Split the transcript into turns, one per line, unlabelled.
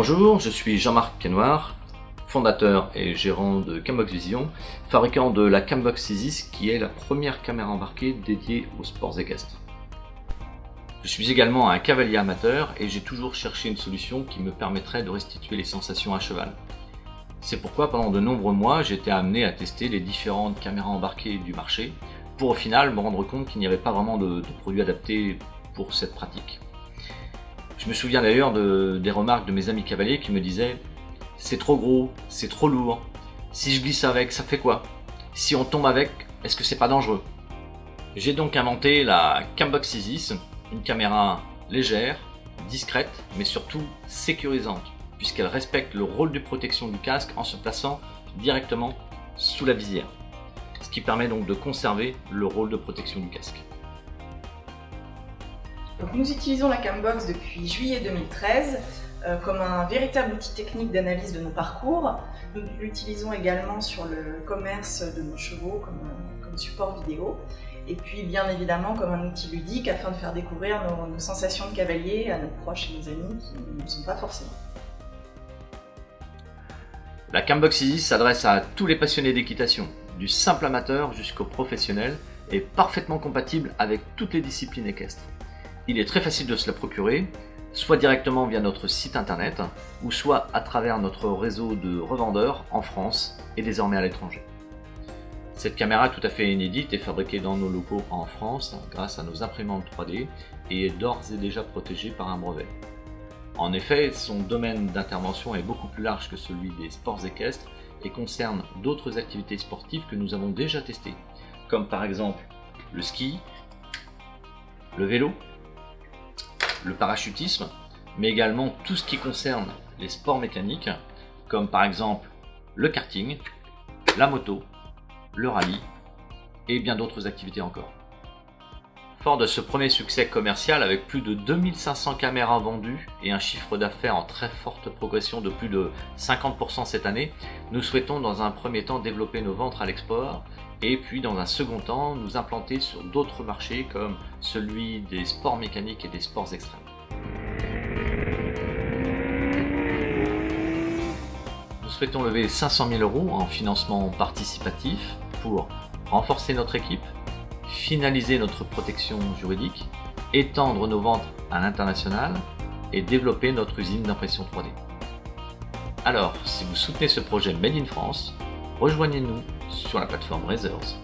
Bonjour, je suis Jean-Marc Piennoir, fondateur et gérant de Cambox Vision, fabricant de la Cambox Isis qui est la première caméra embarquée dédiée aux sports équestres. Je suis également un cavalier amateur et j'ai toujours cherché une solution qui me permettrait de restituer les sensations à cheval. C'est pourquoi pendant de nombreux mois j'ai été amené à tester les différentes caméras embarquées du marché pour au final me rendre compte qu'il n'y avait pas vraiment de produit adapté pour cette pratique. Je me souviens d'ailleurs des remarques de mes amis cavaliers qui me disaient « c'est trop gros, c'est trop lourd, si je glisse avec, ça fait quoi? Si on tombe avec, est-ce que c'est pas dangereux ?» J'ai donc inventé la Cambox Isis, une caméra légère, discrète, mais surtout sécurisante, puisqu'elle respecte le rôle de protection du casque en se plaçant directement sous la visière, ce qui permet donc de conserver le rôle de protection du casque.
Donc nous utilisons la Cambox depuis juillet 2013 comme un véritable outil technique d'analyse de nos parcours. Nous l'utilisons également sur le commerce de nos chevaux comme support vidéo. Et puis bien évidemment comme un outil ludique afin de faire découvrir nos sensations de cavalier à nos proches et nos amis qui ne sont pas forcément.
La Cambox Isis s'adresse à tous les passionnés d'équitation, du simple amateur jusqu'au professionnel, et parfaitement compatible avec toutes les disciplines équestres. Il est très facile de se la procurer, soit directement via notre site internet, ou soit à travers notre réseau de revendeurs en France et désormais à l'étranger. Cette caméra tout à fait inédite est fabriquée dans nos locaux en France grâce à nos imprimantes 3D et est d'ores et déjà protégée par un brevet. En effet, son domaine d'intervention est beaucoup plus large que celui des sports équestres et concerne d'autres activités sportives que nous avons déjà testées, comme par exemple le ski, le vélo, le parachutisme, mais également tout ce qui concerne les sports mécaniques, comme par exemple le karting, la moto, le rallye et bien d'autres activités encore. Fort de ce premier succès commercial avec plus de 2500 caméras vendues et un chiffre d'affaires en très forte progression de plus de 50% cette année, nous souhaitons dans un premier temps développer nos ventes à l'export et puis dans un second temps nous implanter sur d'autres marchés comme celui des sports mécaniques et des sports extrêmes. Nous souhaitons lever 500 000 € en financement participatif pour renforcer notre équipe, finaliser notre protection juridique, étendre nos ventes à l'international et développer notre usine d'impression 3D. Alors, si vous soutenez ce projet Made in France, rejoignez-nous sur la plateforme Razors.